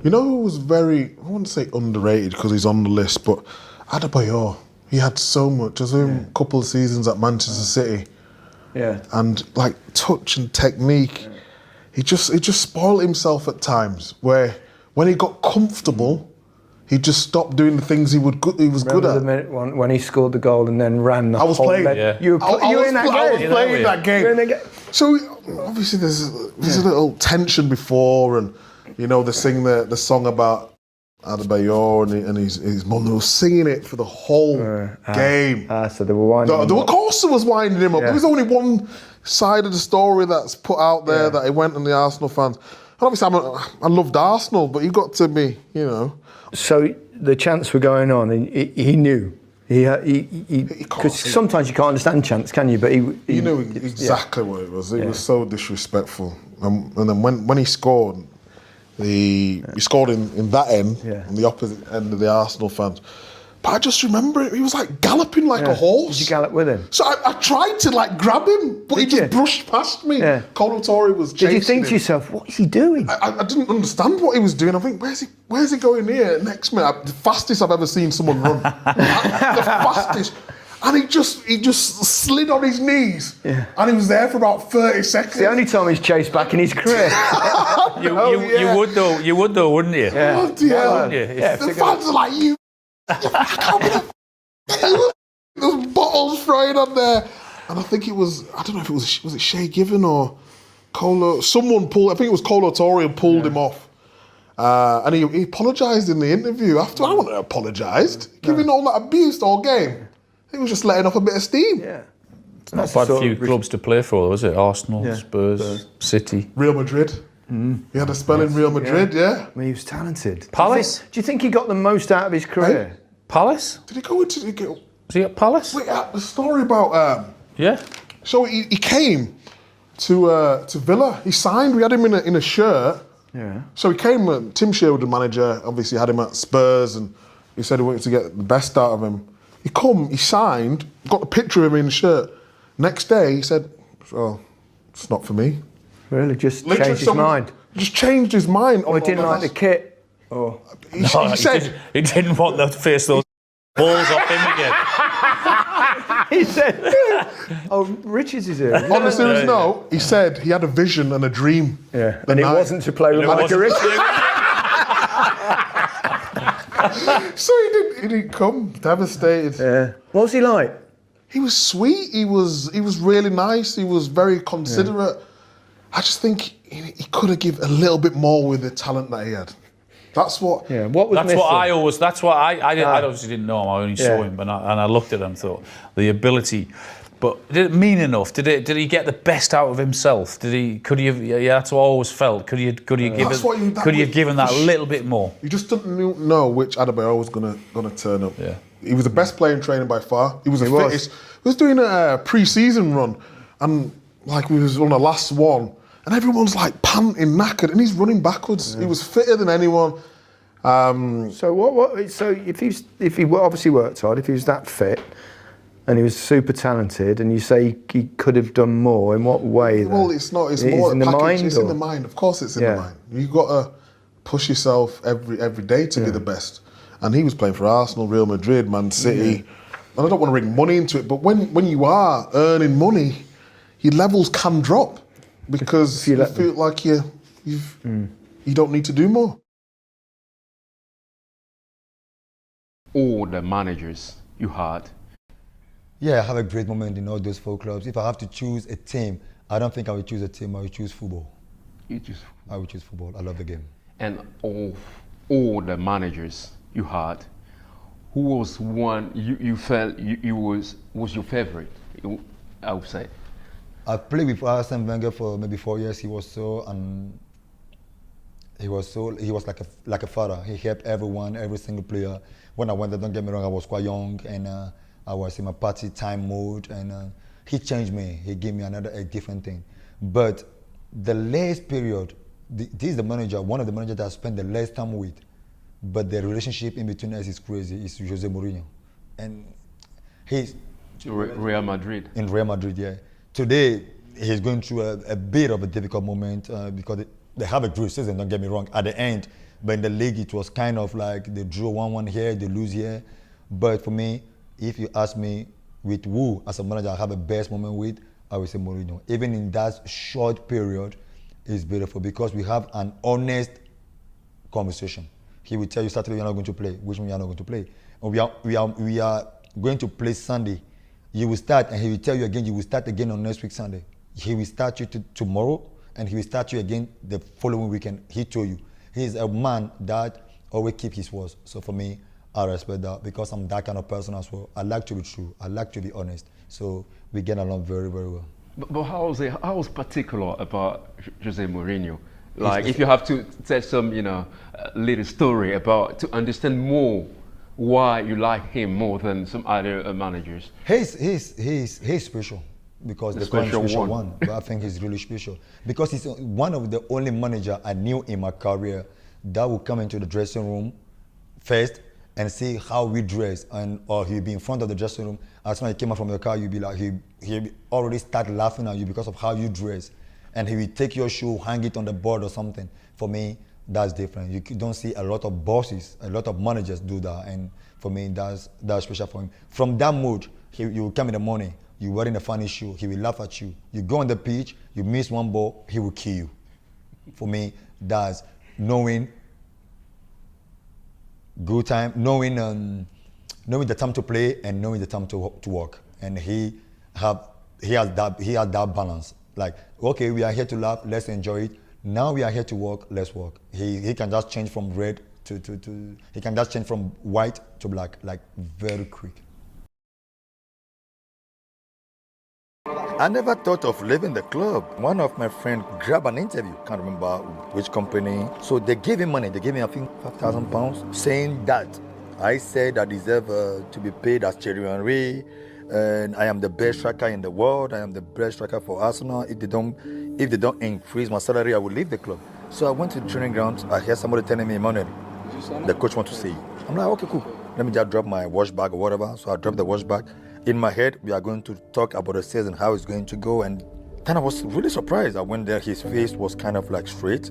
You know who was very, I wouldn't say underrated because he's on the list, but Adebayors. He had so much. I was in a couple of seasons at Manchester City. Yeah. And like touch and technique, he just spoiled himself at times. Where when he got comfortable, he just stopped doing the things he was good at. The minute when he scored the goal and then ran the I was whole playing. leg. Yeah. You were in that game. I was playing that game. You were in that game. So obviously there's a little tension before, and you know they sing the song about Adebayors and his mum was singing it for the whole game. So they were winding him up. Of course, there was winding him up. Yeah. There was only one side of the story that's put out there that he went on the Arsenal fans. And obviously, I loved Arsenal, but he got to be, you know. So the chants were going on, and he knew. Because sometimes you can't understand chants, can you? But he knew exactly what it was. It was so disrespectful. And then when he scored. He scored in that end, on the opposite end of the Arsenal fans. But I just remember it, he was like galloping like a horse. Did you gallop with him? So I tried to like grab him, but he just brushed past me. Yeah. Colo Torre was chasing him. Did you think to yourself, what is he doing? I didn't understand what he was doing. I think, where's he going here? Next minute, the fastest I've ever seen someone run. The fastest. And he just slid on his knees, and he was there for about 30 seconds. It's the only time he's chased back in his career. You would though, wouldn't you? Yeah. Oh dear. Yeah. The fans are like, you there's bottles thrown on there. And I think it was, I don't know if it was it Shay Given or Colo, someone pulled, I think it was Colo Torre and pulled him off. And he apologised in the interview after. I wouldn't have apologised, giving all that abuse all game. He was just letting off a bit of steam. Yeah. It's not bad few clubs to play for, was it? Arsenal, Spurs, City. Real Madrid. He had a spell in Real Madrid, I mean, he was talented. Palace? Do you think he got the most out of his career? Hey? Palace? Did he go into... Was he at Palace? Wait, the story about... Yeah. So he came to Villa. He signed. We had him in a shirt. Yeah. So he came. Tim Shearer, the manager, obviously had him at Spurs, and he said he wanted to get the best out of him. He signed, got a picture of him in the shirt. Next day, he said, "Well, it's not for me." Really, just changed his mind. Just changed his mind. Or he didn't like the kit. Or he said he didn't want to face those balls off him again. He said, "Oh, Richards is here." On a serious note, he said he had a vision and a dream. Yeah, and it wasn't to play with Monica Richards. So he didn't come. Devastated. Yeah. What was he like? He was sweet. He was really nice. He was very considerate. I just think he could have given a little bit more with the talent that he had. That's what. Yeah. What was that's missing? what I always. That's what I obviously didn't know him. I only saw him, and I looked at him and thought the ability. But did it mean enough? Did he get the best out of himself? Could he have? Yeah, that's what I always felt. Could he have given that a little bit more? You just didn't know which Adebayor was gonna turn up. Yeah. He was the best player in training by far. He was the fittest. He was doing a pre-season run, and like we was on the last one, and everyone's like panting, knackered, and he's running backwards. He was fitter than anyone. So what? So if he obviously worked hard, if he was that fit, and he was super talented, and you say he could have done more, in what way? Well, it's not. It's more in the mind. It's in the mind. Of course, it's in the mind. You got to push yourself every day to be the best. And he was playing for Arsenal, Real Madrid, Man City. And I don't want to bring money into it, but when you are earning money, your levels can drop because you feel like you don't need to do more. All the managers you had. Yeah, I have a great moment in all those 4 clubs. If I have to choose a team, I don't think I would choose a team. I would choose football. You choose. I would choose football. I love the game. And all the managers you had, who was one you felt was your favorite? I would say. I played with Arsene Wenger for maybe 4 years. He was like a father. He helped everyone, every single player. When I went there, don't get me wrong, I was quite young and I was in my party time mode, and he changed me. He gave me a different thing. But the last period, this is the manager, one of the managers that I spent the last time with. But the relationship in between us is crazy. It's Jose Mourinho, and he's Real Madrid. In Real Madrid, yeah. Today he's going through a bit of a difficult moment because they have a great season. Don't get me wrong. At the end, But in the league, it was kind of like they drew 1-1 here, they lose here. But for me, if you ask me with who as a manager I have a best moment with, I would say Mourinho. Even in that short period, it's beautiful because we have an honest conversation. He will tell you Saturday you're not going to play, which means you're not going to play. And we are going to play Sunday. You will start, and he will tell you again. You will start again on next week Sunday. He will start you tomorrow, and he will start you again the following weekend. He told you. He's a man that always keep his words. So for me, I respect that because I'm that kind of person as well. I like to be true. I like to be honest. So we get along very, very well. But how was particular about Jose Mourinho? Like, if you have to tell some, little story about to understand more why you like him more than some other managers. He's special because the special one. But I think he's really special because he's one of the only manager I knew in my career that would come into the dressing room first and see how we dress, or he'd be in front of the dressing room. As soon as he came out from the car, you'd be like, he already start laughing at you because of how you dress. And he will take your shoe, hang it on the board or something. For me, that's different. You don't see a lot of bosses, a lot of managers do that. And for me, that's special for him. From that mood, you will come in the morning, you're wearing a funny shoe, he will laugh at you. You go on the pitch, you miss one ball, he will kill you. For me, that's knowing good time, knowing the time to play and knowing the time to work. And he has that balance. Like, okay, we are here to laugh, let's enjoy it. Now we are here to work, let's work. He can just change from red he can just change from white to black, like very quick. I never thought of leaving the club. One of my friends grabbed an interview, can't remember which company. So they gave him money, they gave me I think £5,000, saying that I said I deserve to be paid as Thierry Henry, and I am the best striker in the world. I am the best striker for Arsenal. If they don't increase my salary, I will leave the club. So I went to the training ground. I hear somebody telling me, Emmanuel, the coach wants to see you. I'm like, okay, cool. Let me just drop my wash bag or whatever. So I dropped the wash bag. In my head, we are going to talk about the season, how it's going to go. And then I was really surprised. I went there, his face was kind of like straight.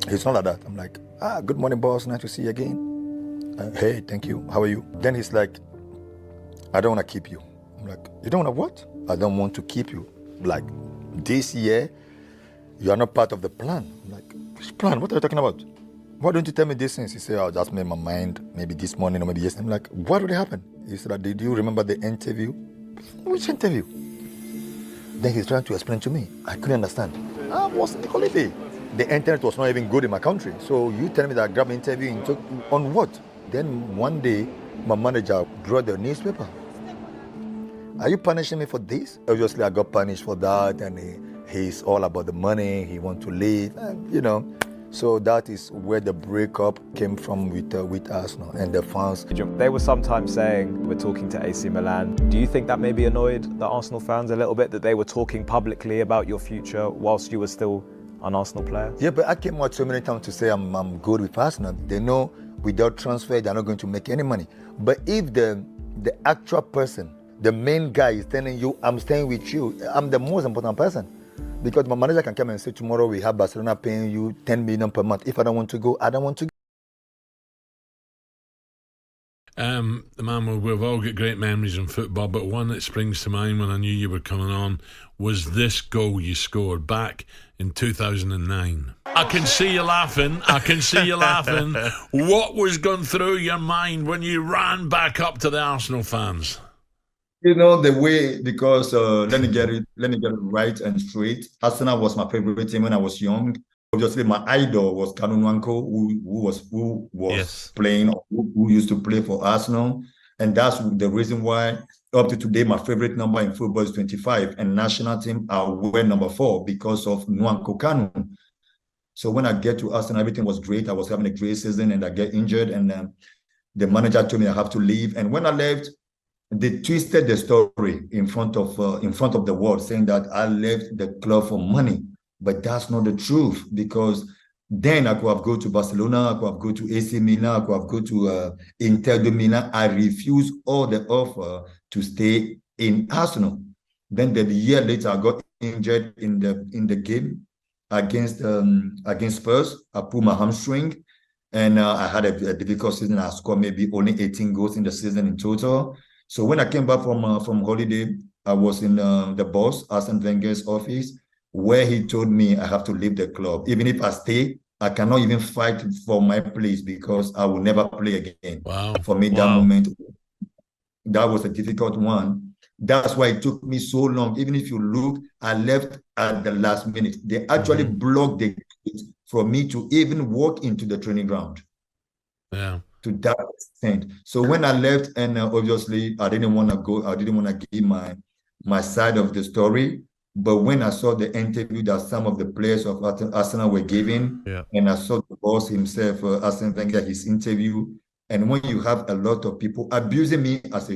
It's not like that. I'm like, good morning, boss. Nice to see you again. Hey, thank you. How are you? Then he's like, I don't want to keep you. I'm like, you don't want to what? I don't want to keep you. Like, this year, you are not part of the plan. I'm like, which plan? What are you talking about? Why don't you tell me these things? He said, I just made my mind, maybe this morning or maybe yesterday. I'm like, what really happened? He said, did you remember the interview? Which interview? Then he's trying to explain to me. I couldn't understand. I was on holiday. The internet was not even good in my country. So you tell me that I grabbed an interview and took on what? Then one day, my manager brought the newspaper. Are you punishing me for this? Obviously, I got punished for that, and he's all about the money. He wants to leave, and, So that is where the breakup came from with Arsenal and the fans. They were sometimes saying, we're talking to AC Milan. Do you think that maybe annoyed the Arsenal fans a little bit, that they were talking publicly about your future whilst you were still an Arsenal player? Yeah, but I came out so many times to say I'm good with Arsenal. They know without transfer, they're not going to make any money. But if the actual person, the main guy is telling you, I'm staying with you, I'm the most important person. Because my manager can come and say, tomorrow we have Barcelona paying you 10 million per month. If I don't want to go, I don't want to go. Emmanuel, we've all got great memories in football, but one that springs to mind when I knew you were coming on was this goal you scored back in 2009. I can see you laughing. What was going through your mind when you ran back up to the Arsenal fans? The way, because let me get it right and straight. Arsenal was my favorite team when I was young. Obviously, my idol was Kanu Nwankwo, who was yes. playing, who used to play for Arsenal, and that's the reason why up to today my favorite number in football is 25, and national team I wear number 4 because of Nwankwo Kanu. So when I get to Arsenal, everything was great. I was having a great season, and I get injured, and the manager told me I have to leave. And when I left, they twisted the story in front of the world, saying that I left the club for money. But that's not the truth, because then I could have gone to Barcelona, I could have gone to AC Milan, I could have gone to Inter de Milan. I refused all the offer to stay in Arsenal. Then the year later, I got injured in the game against Spurs. I pulled my hamstring. And I had a difficult season. I scored maybe only 18 goals in the season in total. So when I came back from holiday, I was in the boss, Arsene Wenger's office, where he told me I have to leave the club. Even if I stay, I cannot even fight for my place because I will never play again. Wow. For me, that moment, that was a difficult one. That's why it took me so long. Even if you look, I left at the last minute. They actually blocked the gate for me to even walk into the training ground. Yeah. To that extent. So when I left, and obviously I didn't want to go, I didn't want to give my side of the story. But when I saw the interview that some of the players of Arsenal were giving, and I saw the boss himself, Arsene Wenger, his interview, and when you have a lot of people abusing me as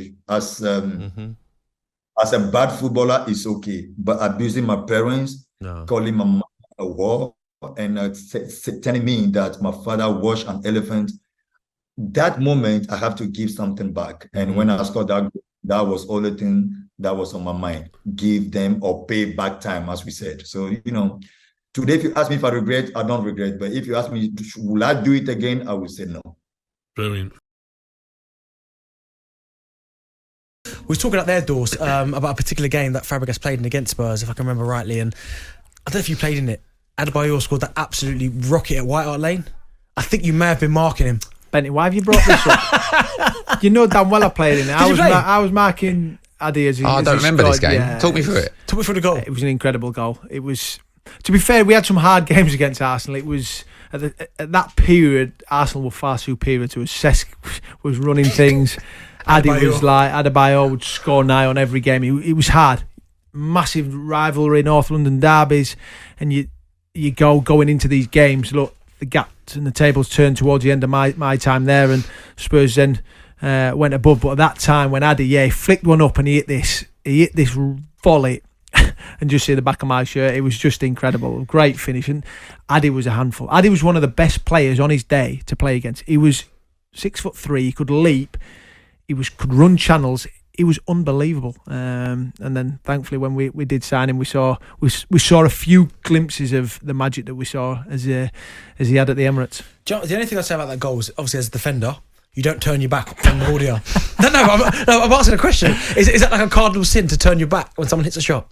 a bad footballer is okay, but abusing my parents, calling my mom a whore, and telling me that my father washed an elephant, that moment I have to give something back. And when I scored that was all the thing that was on my mind. Give them or pay back time, as we said. So, today, if you ask me if I regret, I don't regret. But if you ask me, will I do it again? I will say no. Brilliant. We were talking out there, Dawes, about a particular game that Fabregas played in against Spurs, if I can remember rightly. And I don't know if you played in it. Adebayors scored that absolutely rocket at White Hart Lane. I think you may have been marking him. Benny, why have you brought this up? You know damn well I played in it. I was marking Adi as he I don't remember this game. Yeah, Talk me through it. Talk me through the goal. It was an incredible goal. It was, to be fair, we had some hard games against Arsenal. It was at that period, Arsenal were far superior to us. Cesc was running things. Adebayor would score nigh on every game. It was hard. Massive rivalry, North London derbies, and you going into these games. Look, the gaps and the tables turned towards the end of my time there, and Spurs then went above. But at that time, when he flicked one up and he hit this volley, and just see the back of my shirt, it was just incredible. Great finish, and Adi was a handful. Adi was one of the best players on his day to play against. He was 6'3", he could leap, could run channels. He was unbelievable. And then thankfully when we did sign him, we saw a few glimpses of the magic that we saw as he had at the Emirates. John, the only thing I'd say about that goal is, obviously, as a defender, you don't turn your back on the audio. I'm asking a question. Is that like a cardinal sin to turn your back when someone hits a shot?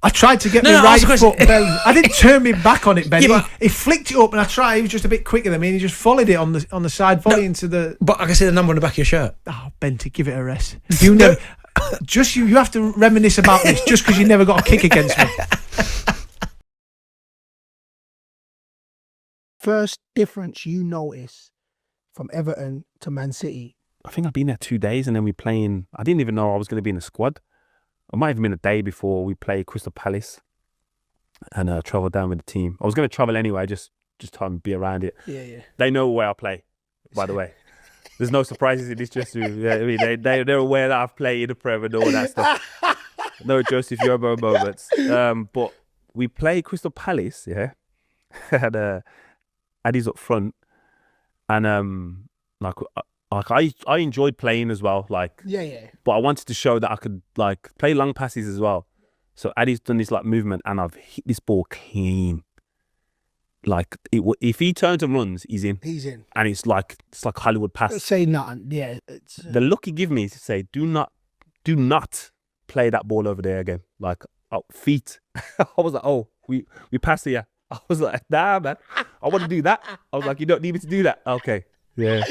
I tried to get my right foot. I didn't turn me back on it, Ben. He flicked it up, and I tried. He was just a bit quicker than me, and he just volleyed it on the side volley into the. But I can see the number on the back of your shirt. Oh, Benty, give it a rest. You know, you have to reminisce about this just because you never got a kick against me. First difference you notice from Everton to Man City? I think I've been there 2 days, and then we playing. I didn't even know I was going to be in the squad. It might have been a day before we played Crystal Palace, and travel down with the team. I was going to travel anyway, just try and be around it. Yeah. They know where I play, by the way. There's no surprises in this dressing room. Yeah, I mean, they're aware that I've played in the Prem and all that stuff. No Joseph Yobo moments. But we played Crystal Palace, yeah, and Addy's up front, and I enjoyed playing as well, yeah. But I wanted to show that I could play long passes as well. So Addy's done this movement, and I've hit this ball clean. If he turns and runs, he's in. He's in, and it's like Hollywood pass. Say nothing. Yeah. The look he gave me is to say, do not play that ball over there again. Feet. I was like, oh, we passed here. I was like, nah, man, I want to do that. I was like, you don't need me to do that. Okay. Yeah.